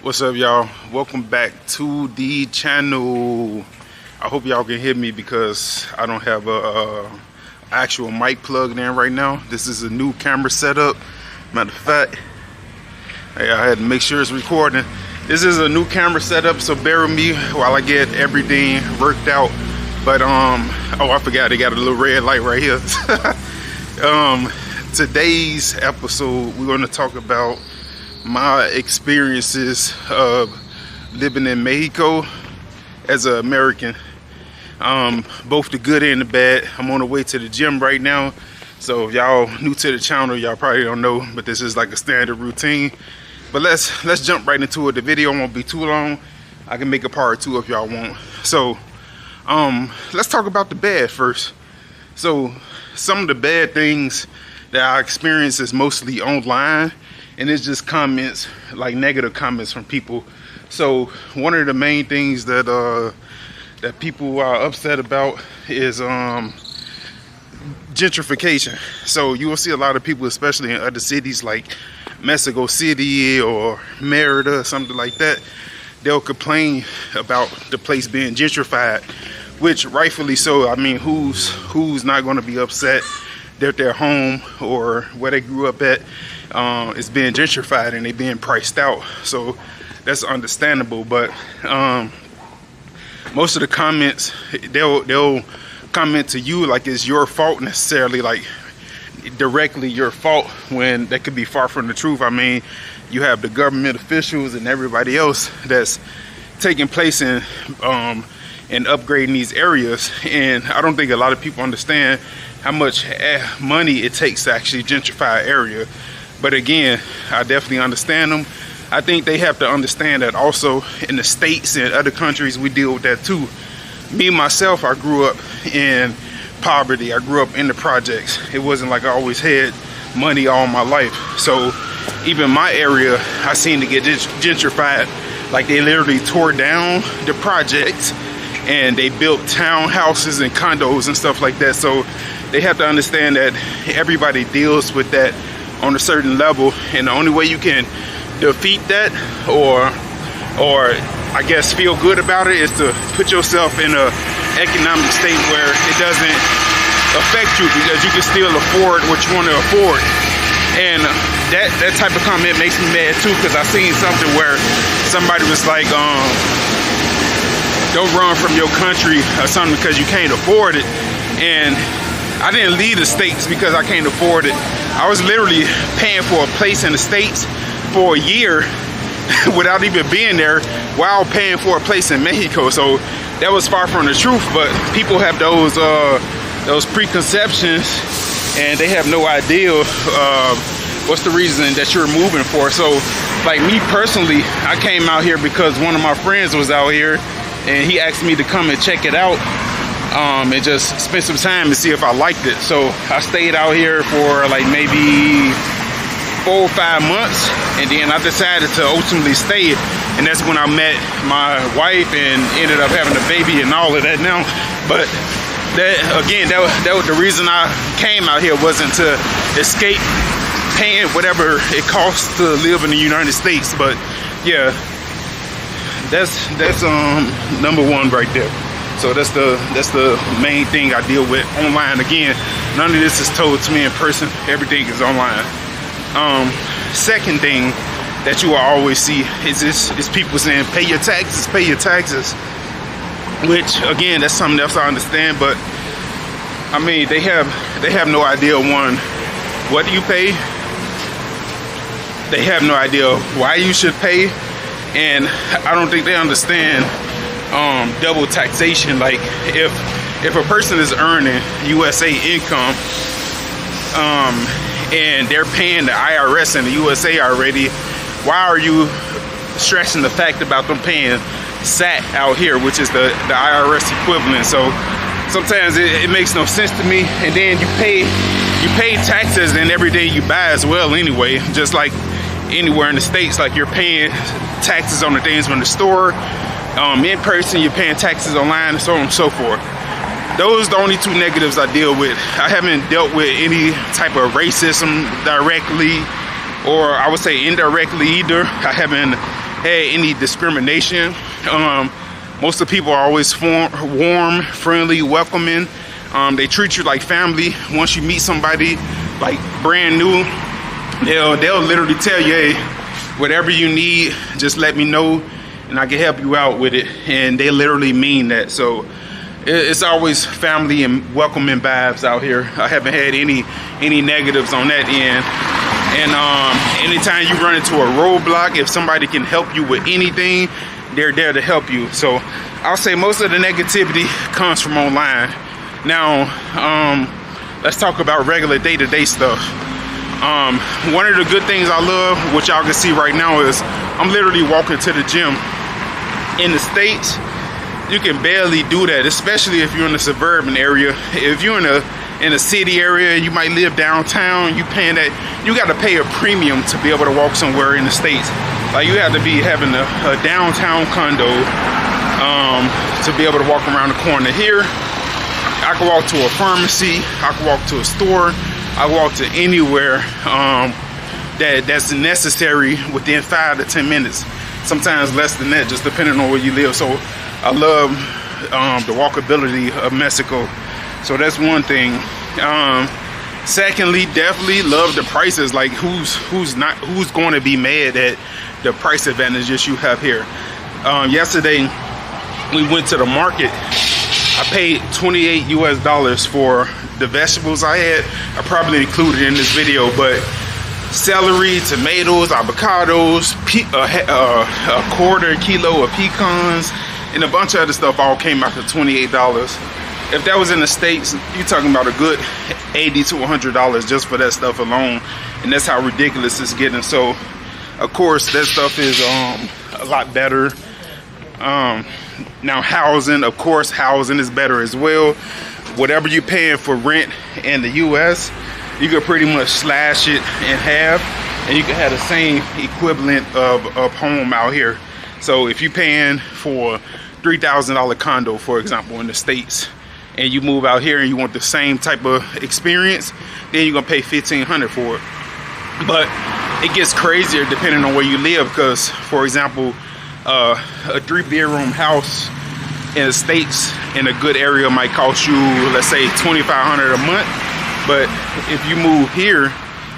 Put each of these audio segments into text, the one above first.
What's up, y'all? Welcome back to the channel. I hope y'all can hear me because I don't have a actual mic plugged in right now. This is a new camera setup. Matter of fact, I had to make sure it's recording. This is a new camera setup, so bear with me while I get everything worked out. But oh, I forgot, they got a little red light right here. Today's episode, we're going to talk about my experiences of living in Mexico as an American, both the good and the bad. I'm on the way to the gym right now, so if y'all new to the channel, y'all probably don't know, but this is like a standard routine. But let's jump right into it. The video won't be too long. I can make a part 2 if y'all want. So let's talk about the bad first. So some of the bad things that I experience is mostly online, and it's just comments, like negative comments from people. So one of the main things that that people are upset about is gentrification. So you will see a lot of people, especially in other cities like Mexico City or Merida, something like that, they'll complain about the place being gentrified, which rightfully so. I mean, who's not going to be upset that their home or where they grew up at is being gentrified and they being priced out? So that's understandable. But most of the comments, they'll comment to you like it's your fault, necessarily like directly your fault, when that could be far from the truth. I mean, you have the government officials and everybody else that's taking place in upgrading these areas, and I don't think a lot of people understand how much money it takes to actually gentrify an area. But again, I definitely understand them. I think they have to understand that also in the States and other countries, we deal with that too. Me, myself, I grew up in poverty. I grew up in the projects. It wasn't like I always had money all my life. So even my area, I seen to get gentrified. Like they literally tore down the projects and they built townhouses and condos and stuff like that. So they have to understand that everybody deals with that on a certain level, and the only way you can defeat that or I guess feel good about it is to put yourself in a economic state where it doesn't affect you, because you can still afford what you want to afford. And that type of comment makes me mad too, because I seen something where somebody was like, don't run from your country or something because you can't afford it. And I didn't leave the States because I can't afford it. I was literally paying for a place in the States for a year without even being there, while paying for a place in Mexico. So that was far from the truth. But people have those preconceptions, and they have no idea what's the reason that you're moving for. So like me personally, I came out here because one of my friends was out here and he asked me to come and check it out, and just spend some time and see if I liked it. So I stayed out here for like maybe 4 or 5 months, and then I decided to ultimately stay, and that's when I met my wife and ended up having a baby and all of that now. But that was the reason I came out here, wasn't to escape paying whatever it costs to live in the United States. But yeah, that's number one right there. So that's the main thing I deal with online. Again, none of this is told to me in person. Everything is online. Second thing that you will always see is people saying, pay your taxes, pay your taxes. Which again, that's something else I understand, but I mean, they have no idea, one, what you pay. They have no idea why you should pay, and I don't think they understand double taxation. Like if a person is earning USA income and they're paying the IRS in the USA already, why are you stressing the fact about them paying SAT out here, which is the IRS equivalent? So sometimes it makes no sense to me. And then you pay taxes in everything you buy as well anyway, just like anywhere in the States. Like you're paying taxes on the things from the store, in person you're paying taxes online, and so on and so forth. Those are the only 2 negatives I deal with. I haven't dealt with any type of racism directly, or I would say indirectly either. I haven't had any discrimination. Most of the people are always warm, friendly, welcoming. They treat you like family. Once you meet somebody like brand new, they'll literally tell you, hey, whatever you need, just let me know and I can help you out with it. And they literally mean that. So it's always family and welcoming vibes out here. I haven't had any negatives on that end. And anytime you run into a roadblock, if somebody can help you with anything, they're there to help you. So I'll say most of the negativity comes from online. Now, let's talk about regular day-to-day stuff. One of the good things I love, which y'all can see right now, is I'm literally walking to the gym. In the States, you can barely do that, especially if you're in a suburban area. If you're in a city area, you might live downtown, you got to pay a premium to be able to walk somewhere in the States. Like you have to be having a downtown condo to be able to walk around the corner. Here, I can walk to a pharmacy, I can walk to a store, I can walk to anywhere that's necessary within 5 to 10 minutes. Sometimes less than that, just depending on where you live. So I love the walkability of Mexico. So that's one thing. Secondly, definitely love the prices. Like who's going to be mad at the price advantages you have here? Yesterday we went to the market. I paid $28 US for the vegetables I had. I probably included in this video, but celery, tomatoes, avocados, a quarter kilo of pecans, and a bunch of other stuff all came out to $28. If that was in the States, you're talking about a good $80 to $100 just for that stuff alone, and that's how ridiculous it's getting. So, of course, that stuff is a lot better. Now, housing, of course, housing is better as well. Whatever you're paying for rent in the U.S., you can pretty much slash it in half, and you can have the same equivalent of home out here. So if you're paying for $3,000 condo, for example, in the States, and you move out here and you want the same type of experience, then you're gonna pay $1,500 for it. But it gets crazier depending on where you live, because, for example, a 3-bedroom house in the States in a good area might cost you, let's say, $2,500 a month. But if you move here,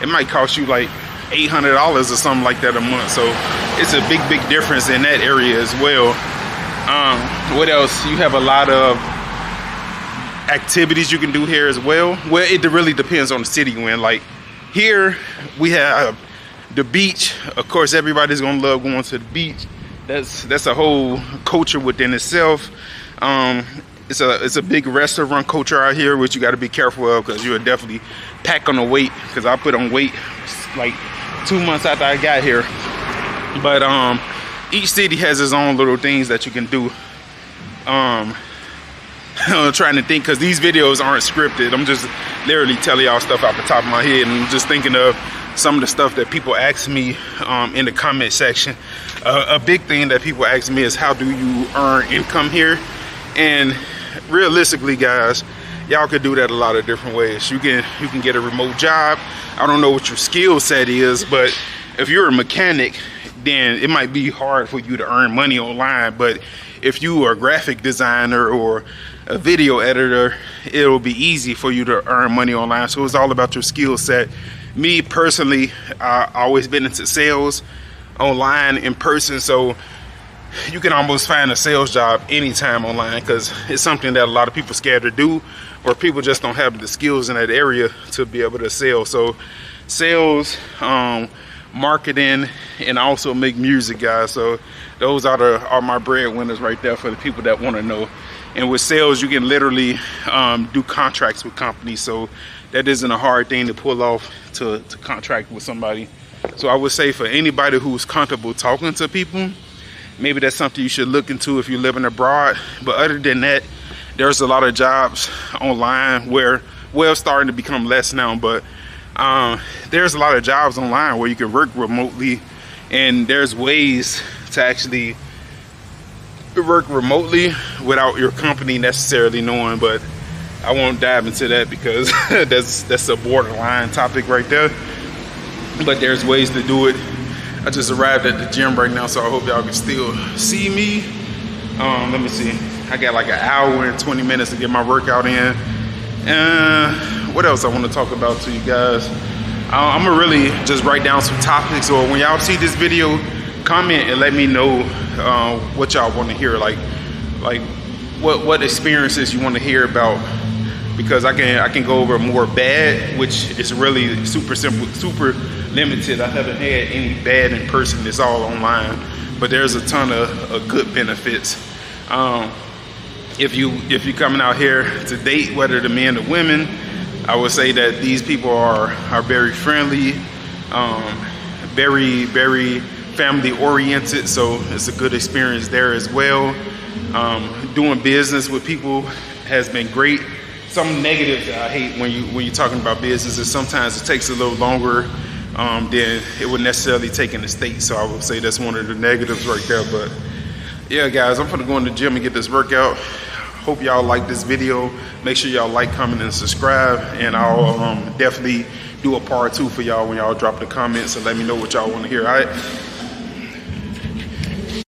it might cost you like $800 or something like that a month. So it's a big difference in that area as well. What else? You have a lot of activities you can do here as well. Well, it really depends on the city you're in. Like here, we have the beach. Of course, everybody's gonna love going to the beach. That's a whole culture within itself. It's a big restaurant culture out here, which you got to be careful of, because you'll definitely pack on the weight. Because I put on weight like 2 months after I got here. But each city has its own little things that you can do. I'm trying to think, because these videos aren't scripted. I'm just literally telling y'all stuff off the top of my head, and I'm just thinking of some of the stuff that people ask me in the comment section. A big thing that people ask me is, how do you earn income here? And realistically, guys, y'all could do that a lot of different ways. You can get a remote job. I don't know what your skill set is, but if you're a mechanic, then it might be hard for you to earn money online. But if you are a graphic designer or a video editor, it'll be easy for you to earn money online. So it's all about your skill set. Me personally, I've always been into sales, online, in person, so you can almost find a sales job anytime online, because it's something that a lot of people are scared to do, or people just don't have the skills in that area to be able to sell. So sales, marketing, and also make music, guys. So those are my breadwinners right there for the people that want to know. And with sales, you can literally do contracts with companies, so that isn't a hard thing to pull off, to contract with somebody. So I would say for anybody who's comfortable talking to people, maybe that's something you should look into if you're living abroad. But other than that, there's a lot of jobs online where, well, starting to become less now, but there's a lot of jobs online where you can work remotely, and there's ways to actually work remotely without your company necessarily knowing. But I won't dive into that, because that's a borderline topic right there. But there's ways to do it. I just arrived at the gym right now, so I hope y'all can still see me. Let me see. I got like an hour and 20 minutes to get my workout in. What else I want to talk about to you guys? I'm gonna really just write down some topics, or when y'all see this video, comment and let me know what y'all want to hear, like what experiences you want to hear about, because I can go over more bad, which is really super simple, super limited. I haven't had any bad in person. It's all online, but there's a ton of good benefits. If you're coming out here to date, whether the men or women, I would say that these people are very friendly, very, very family oriented, so it's a good experience there as well. Doing business with people has been great. Some negatives that I hate when you're talking about business is sometimes it takes a little longer than it would necessarily take in the States, so I would say that's one of the negatives right there. But yeah, guys, I'm gonna go in the gym and get this workout. Hope y'all like this video. Make sure y'all like, comment, and subscribe, and I'll definitely do a part 2 for y'all when y'all drop the comments and let me know what y'all want to hear. All right.